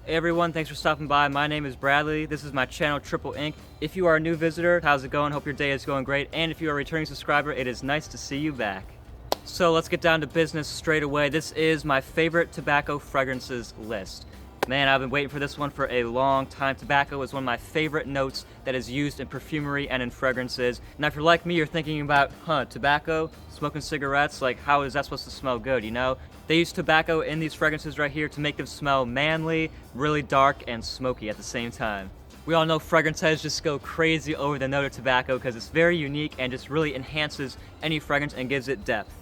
Hey everyone, thanks for stopping by. My name is Bradley. This is my channel, Triple Ink. If you are a new visitor, how's it going? Hope your day is going great. And if you are a returning subscriber, it is nice to see you back. So let's get down to business straight away. This is my favorite tobacco fragrances list. Man, I've been waiting for this one for a long time. Tobacco is one of my favorite notes that is used in perfumery and in fragrances. Now, if you're like me, you're thinking about, tobacco, smoking cigarettes, like how is that supposed to smell good, you know? They use tobacco in these fragrances right here to make them smell manly, really dark, and smoky at the same time. We all know fragrance heads just go crazy over the note of tobacco because it's very unique and just really enhances any fragrance and gives it depth.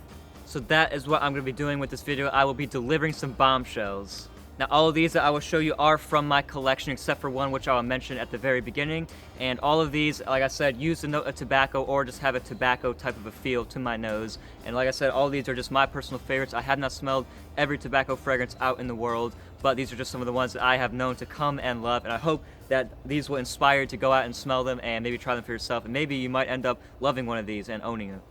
So that is what I'm going to be doing with this video. I will be delivering some bombshells. Now, all of these that I will show you are from my collection, except for one which I will mention at the very beginning. And all of these, like I said, use the note of tobacco or just have a tobacco type of a feel to my nose. And like I said, all of these are just my personal favorites. I have not smelled every tobacco fragrance out in the world, but these are just some of the ones that I have known to come and love. And I hope that these will inspire you to go out and smell them and maybe try them for yourself. And maybe you might end up loving one of these and owning it.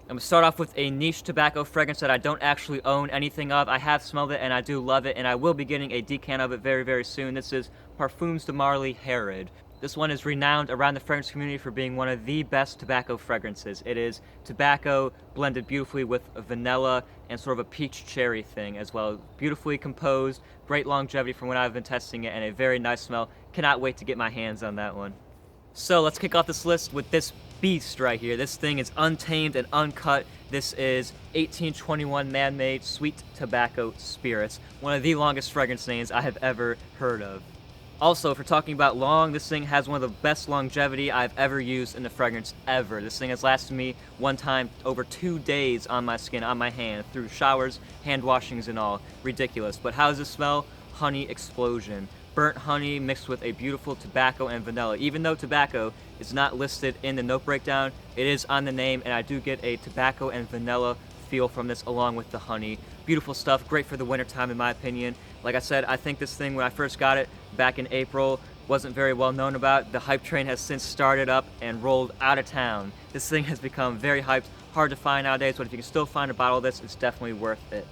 I'm gonna start off with a niche tobacco fragrance that I don't actually own anything of. I have smelled it and I do love it, and I will be getting a decant of it very, very soon. This is Parfums de Marly Herod. This one is renowned around the fragrance community for being one of the best tobacco fragrances. It is tobacco blended beautifully with vanilla and sort of a peach cherry thing as well. Beautifully composed, great longevity from when I've been testing it, and a very nice smell. Cannot wait to get my hands on that one. So let's kick off this list with this beast right here. This thing is untamed and uncut. This is 1821 Man-Made Sweet Tobacco Spirits, one of the longest fragrance names I have ever heard of. Also, if we're talking about long, this thing has one of the best longevity I've ever used in a fragrance ever. This thing has lasted me one time over 2 days on my skin, on my hand, through showers, hand washings and all. Ridiculous. But how does it smell? Honey explosion. Burnt honey mixed with a beautiful tobacco and vanilla. Even though tobacco is not listed in the note breakdown, it is on the name, and I do get a tobacco and vanilla feel from this along with the honey. Beautiful stuff, great for the winter time in my opinion. Like I said, I think this thing when I first got it back in April wasn't very well known about. The hype train has since started up and rolled out of town. This thing has become very hyped, hard to find nowadays, but if you can still find a bottle of this, it's definitely worth it.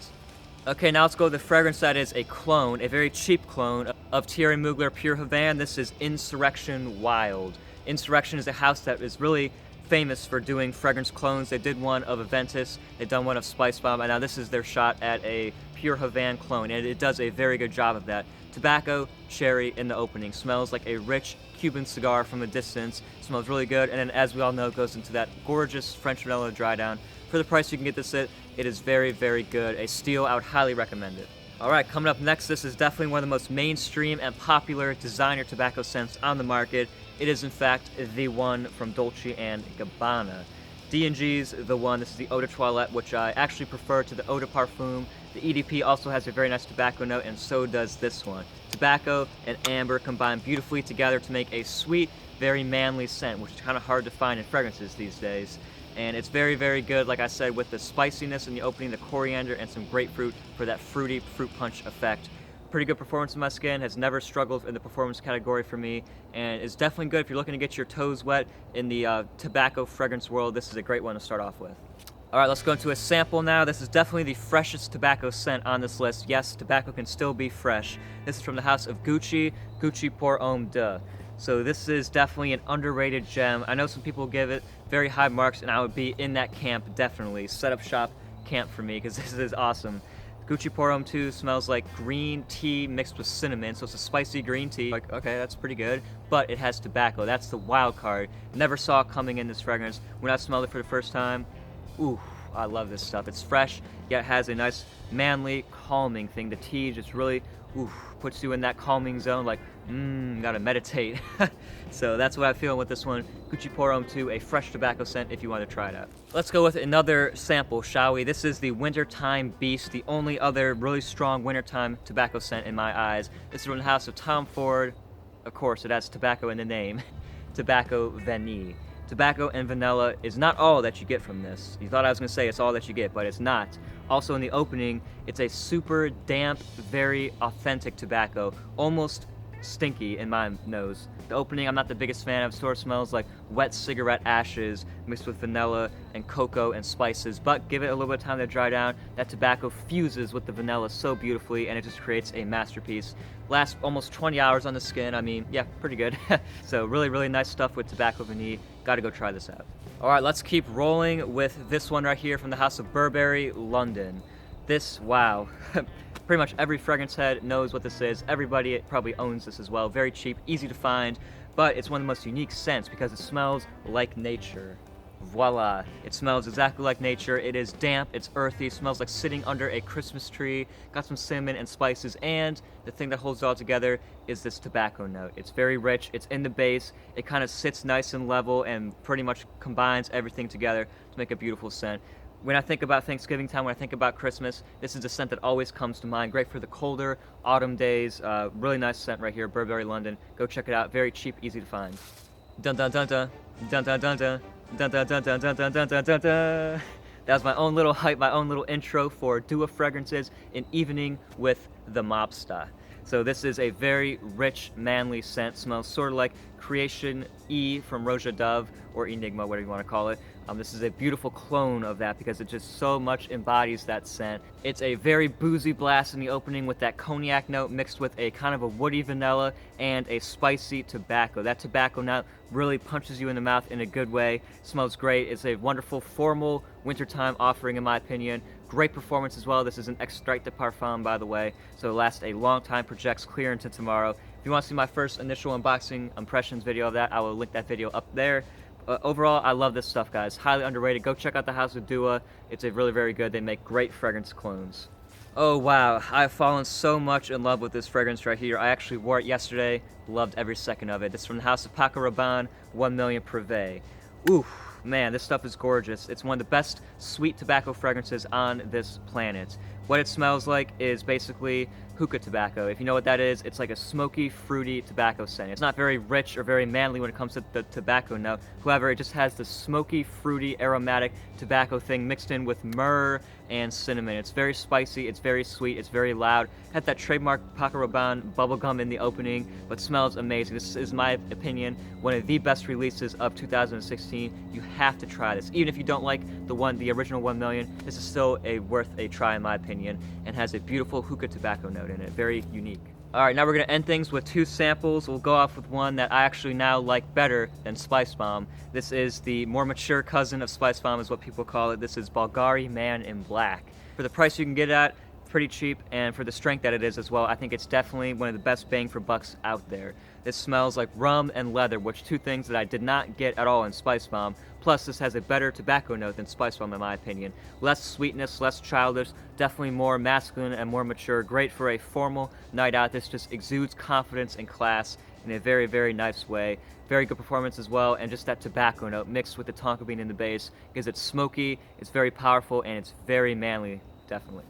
Okay, now let's go with the fragrance that is a clone, a very cheap clone of Thierry Mugler Pure Havane. This is Insurrection Wild. Insurrection is a house that is really famous for doing fragrance clones. They did one of Aventus, they've done one of Spice Bomb, and now this is their shot at a Pure Havane clone, and it does a very good job of that. Tobacco, cherry in the opening. Smells like a rich Cuban cigar from a distance. Smells really good, and then as we all know, goes into that gorgeous French vanilla dry down. For the price you can get this at, it is very, very good. A steal, I would highly recommend it. Alright, coming up next, this is definitely one of the most mainstream and popular designer tobacco scents on the market. It is in fact the one from Dolce & Gabbana. D&G's the one. This is the Eau de Toilette, which I actually prefer to the Eau de Parfum. The EDP also has a very nice tobacco note, and so does this one. Tobacco and amber combine beautifully together to make a sweet, very manly scent, which is kind of hard to find in fragrances these days. And it's very, very good, like I said, with the spiciness in the opening, the coriander, and some grapefruit for that fruity fruit punch effect. Pretty good performance in my skin, has never struggled in the performance category for me, and is definitely good if you're looking to get your toes wet in the tobacco fragrance world. This is a great one to start off with. Alright, let's go into a sample now. This is definitely the freshest tobacco scent on this list. Yes, tobacco can still be fresh. This is from the house of Gucci Pour Homme. So this is definitely an underrated gem. I know some people give it very high marks, and I would be in that camp, definitely. Set up shop camp for me, because this is awesome. Gucci Pour Homme 2 smells like green tea mixed with cinnamon, so it's a spicy green tea. Like, okay, that's pretty good. But it has tobacco. That's the wild card. Never saw it coming in this fragrance. When I smelled it for the first time, ooh, I love this stuff. It's fresh, yet it has a nice, manly, calming thing. The tea just really, ooh, puts you in that calming zone, like, gotta meditate. So that's what I'm feeling with this one. Gucci Pour Homme 2, a fresh tobacco scent if you want to try it out. Let's go with another sample, shall we? This is the Wintertime Beast, the only other really strong wintertime tobacco scent in my eyes. This is from the house of Tom Ford. Of course, it has tobacco in the name. Tobacco Vanille. Tobacco and vanilla is not all that you get from this. You thought I was going to say it's all that you get, but it's not. Also in the opening, it's a super damp, very authentic tobacco, almost stinky in my nose. The opening, I'm not the biggest fan of. Sort of smells like wet cigarette ashes mixed with vanilla and cocoa and spices, but give it a little bit of time to dry down. That tobacco fuses with the vanilla so beautifully, and it just creates a masterpiece. Lasts almost 20 hours on the skin. I mean, yeah, pretty good. So really, really nice stuff with Tobacco Vanille. Gotta go try this out. All right, let's keep rolling with this one right here from the house of Burberry, London. This, wow. Pretty much every fragrance head knows what this is. Everybody probably owns this as well. Very cheap, easy to find, but it's one of the most unique scents because it smells like nature. Voila, it smells exactly like nature. It is damp, it's earthy, smells like sitting under a Christmas tree, got some cinnamon and spices, and the thing that holds it all together is this tobacco note. It's very rich, it's in the base, it kind of sits nice and level and pretty much combines everything together to make a beautiful scent. When I think about Thanksgiving time, when I think about Christmas, this is a scent that always comes to mind. Great for the colder autumn days. Really nice scent right here, Burberry London. Go check it out. Very cheap, easy to find. Dun dun dun dun dun dun dun dun dun dun dun dun dun dun dun dun dun dun. That was my own little hype, my own little intro for Duo Fragrances in Evening with the Mobster. So this is a very rich, manly scent. Smells sort of like Creation E from Roja Dove, or Enigma, whatever you want to call it. This is a beautiful clone of that because it just so much embodies that scent. It's a very boozy blast in the opening with that cognac note mixed with a kind of a woody vanilla and a spicy tobacco. That tobacco note really punches you in the mouth in a good way. Smells great. It's a wonderful formal wintertime offering in my opinion. Great performance as well. This is an extrait de parfum, by the way, so it lasts a long time, projects clear into tomorrow. If you want to see my first initial unboxing impressions video of that, I will link that video up there. Overall, I love this stuff, guys. Highly underrated. Go check out the house of Dua. It's a really very good. They make great fragrance clones. Oh wow, I've fallen so much in love with this fragrance right here. I actually wore it yesterday. Loved every second of it. It's from the house of Paco Rabanne, 1 Million Privé. Ooh, man, this stuff is gorgeous. It's one of the best sweet tobacco fragrances on this planet. What it smells like is basically hookah tobacco. If you know what that is, it's like a smoky, fruity tobacco scent. It's not very rich or very manly when it comes to the tobacco note. However, it just has the smoky, fruity, aromatic tobacco thing mixed in with myrrh and cinnamon. It's very spicy, it's very sweet, it's very loud. Had that trademark Paco Rabanne bubblegum in the opening, but smells amazing. This is, my opinion, one of the best releases of 2016. You have to try this. Even if you don't like the original 1 Million, this is still worth a try in my opinion, and has a beautiful hookah tobacco note in it. Very unique. Alright, now we're going to end things with 2 samples. We'll go off with one that I actually now like better than Spice Bomb. This is the more mature cousin of Spice Bomb is what people call it. This is Bvlgari Man in black. For the price you can get it at, pretty cheap, and for the strength that it is as well, I think it's definitely one of the best bang for bucks out there. This smells like rum and leather, which 2 things that I did not get at all in Spice Bomb. Plus, this has a better tobacco note than Spice Bomb in my opinion. Less sweetness, less childish, definitely more masculine and more mature. Great for a formal night out. This just exudes confidence and class in a very, very nice way. Very good performance as well, and just that tobacco note mixed with the tonka bean in the base gives it smoky, it's very powerful, and it's very manly, definitely.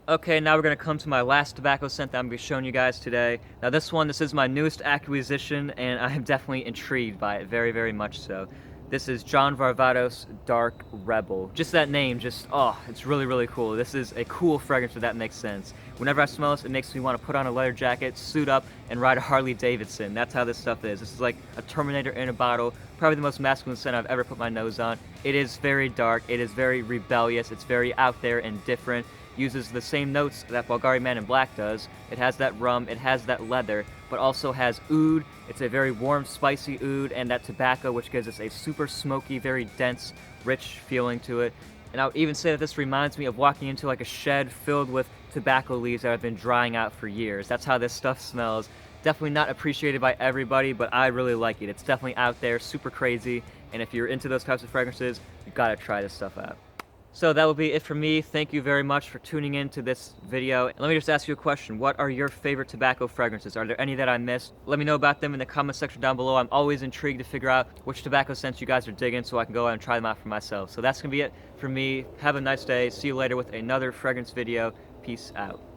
Okay, now we're going to come to my last tobacco scent that I'm going to be showing you guys today. Now this is my newest acquisition, and I am definitely intrigued by it, very, very much so. This is John Varvatos Dark Rebel. Just that name, it's really, really cool. This is a cool fragrance, if that makes sense. Whenever I smell this, it makes me want to put on a leather jacket, suit up, and ride a Harley Davidson. That's how this stuff is. This is like a Terminator in a bottle. Probably the most masculine scent I've ever put my nose on. It is very dark, it is very rebellious, it's very out there and different. Uses the same notes that Bvlgari Man in black does. It has that rum, it has that leather, but also has oud. It's a very warm, spicy oud, and that tobacco, which gives us a super smoky, very dense, rich feeling to it. And I would even say that this reminds me of walking into like a shed filled with tobacco leaves that have been drying out for years. That's how this stuff smells. Definitely not appreciated by everybody, but I really like it. It's definitely out there, super crazy, and if you're into those types of fragrances, you gotta try this stuff out. So that will be it for me. Thank you very much for tuning in to this video. And let me just ask you a question. What are your favorite tobacco fragrances? Are there any that I missed? Let me know about them in the comment section down below. I'm always intrigued to figure out which tobacco scents you guys are digging so I can go out and try them out for myself. So that's going to be it for me. Have a nice day. See you later with another fragrance video. Peace out.